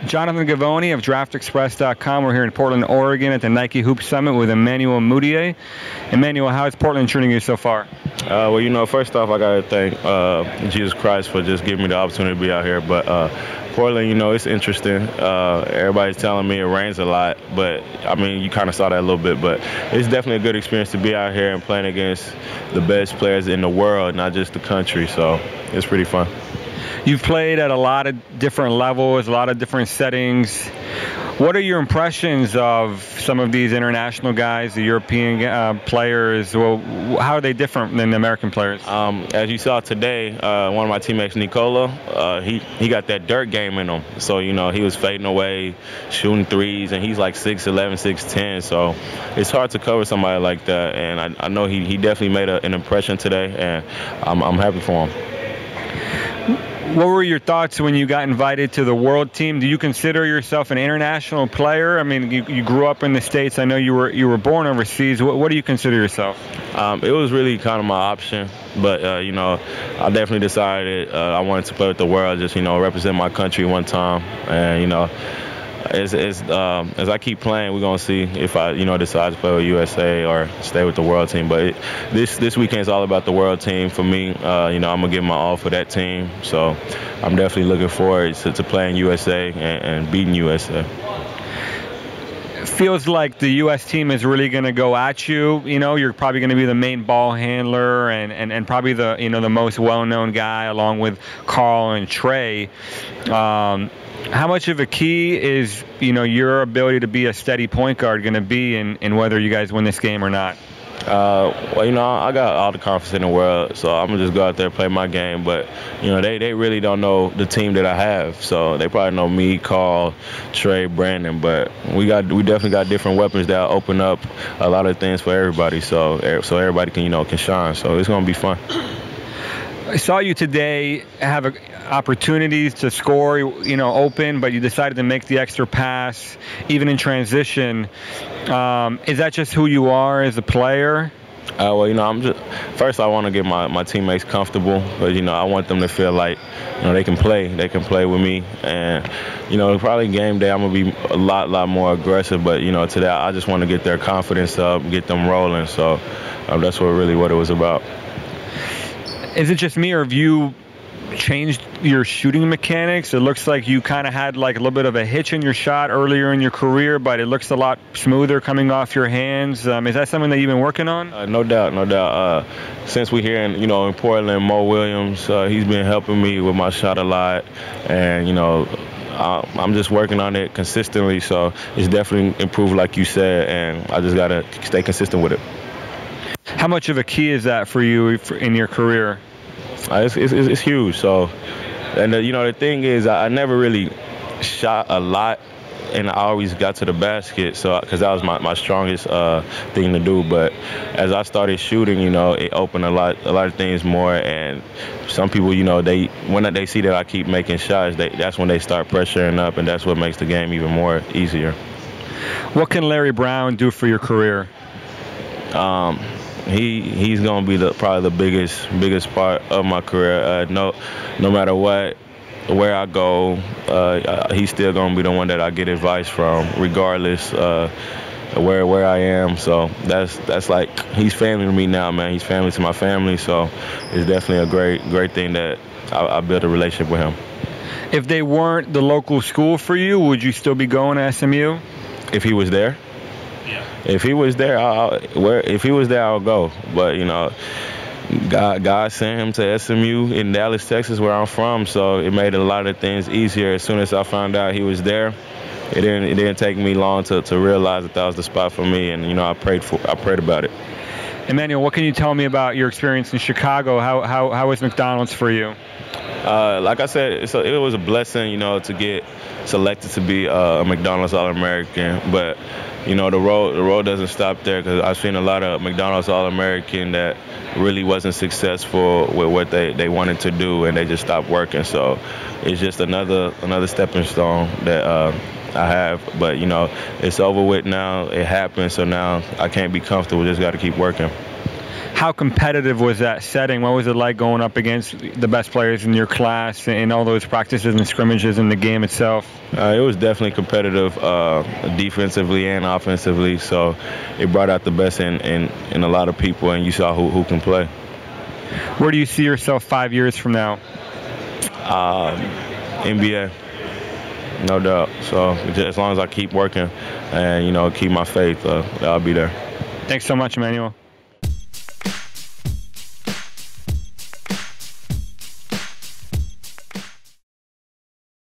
Jonathan Givony of DraftExpress.com. We're here in Portland, Oregon at the Nike Hoop Summit with Emmanuel Mudiay. Emmanuel, how is Portland treating you so far? Well, first off, I got to thank Jesus Christ for just giving me the opportunity to be out here. But Portland, it's interesting. Everybody's telling me it rains a lot, but, you kind of saw that a little bit. But it's definitely a good experience to be out here and playing against the best players in the world, not just the country. So it's pretty fun. You've played at a lot of different levels, a lot of different settings. What are your impressions of some of these international guys, the European players? Well, how are they different than the American players? As you saw today, one of my teammates, Nikola, he got that dirt game in him. So, he was fading away, shooting threes, and he's like 6'11", 6'10". So it's hard to cover somebody like that. And I know he definitely made an impression today, and I'm happy for him. What were your thoughts when you got invited to the world team? Do you consider yourself an international player? You grew up in the States. I know you were born overseas. What do you consider yourself? It was really kind of my option, but I definitely decided I wanted to play with the world, just represent my country one time, and as I keep playing, we're gonna see if I decide to play with USA or stay with the world team. But this weekend's all about the world team for me. I'm gonna give my all for that team. So I'm definitely looking forward to playing USA and beating USA. It feels like the U.S. team is really going to go at you. You're probably going to be the main ball handler and probably the the most well-known guy along with Carl and Trey. How much of a key is your ability to be a steady point guard going to be in whether you guys win this game or not? I got all the confidence in the world, so I'm gonna just go out there and play my game. But they really don't know the team that I have, so they probably know me, Carl, Trey, Brandon. But we definitely got different weapons that open up a lot of things for everybody, so everybody can shine. So it's gonna be fun. I saw you today have opportunities to score, open, but you decided to make the extra pass, even in transition. Is that just who you are as a player? First I want to get my teammates comfortable, but I want them to feel like they can play with me, and probably game day I'm gonna be a lot more aggressive, but today I just want to get their confidence up, get them rolling. So that's what it was about. Is it just me, or have you changed your shooting mechanics? It looks like you kind of had like a little bit of a hitch in your shot earlier in your career, but it looks a lot smoother coming off your hands. Is that something that you've been working on? No doubt. Since we're here in Portland, Mo Williams, he's been helping me with my shot a lot, and I'm just working on it consistently. So it's definitely improved, like you said, and I just gotta stay consistent with it. How much of a key is that for you in your career? It's huge. So, and the thing is, I never really shot a lot, and I always got to the basket. So, because that was my strongest thing to do. But as I started shooting, it opened a lot of things more. And some people, when they see that I keep making shots, that's when they start pressuring up, and that's what makes the game even more easier. What can Larry Brown do for your career? He's gonna be probably the biggest part of my career. No matter where I go, he's still gonna be the one that I get advice from, regardless where I am. So that's like he's family to me now, man. He's family to my family. So it's definitely a great thing that I built a relationship with him. If they weren't the local school for you, would you still be going to SMU? If he was there. Yeah. If he was there, I'll go. But God sent him to SMU in Dallas, Texas, where I'm from. So it made a lot of things easier. As soon as I found out he was there, it didn't take me long to realize that was the spot for me. And I prayed about it. Emmanuel, what can you tell me about your experience in Chicago? How was McDonald's for you? Like I said, it was a blessing, to get selected to be a McDonald's All-American. But the road doesn't stop there, because I've seen a lot of McDonald's All-American that really wasn't successful with what they wanted to do, and they just stopped working. So it's just another stepping stone that I have. But it's over with now. It happened, so now I can't be comfortable. Just got to keep working. how competitive was that setting? What was it like going up against the best players in your class and all those practices and scrimmages in the game itself? It was definitely competitive defensively and offensively, so it brought out the best in a lot of people, and you saw who can play. Where do you see yourself 5 years from now? NBA, no doubt. So as long as I keep working and, keep my faith, I'll be there. Thanks so much, Emmanuel.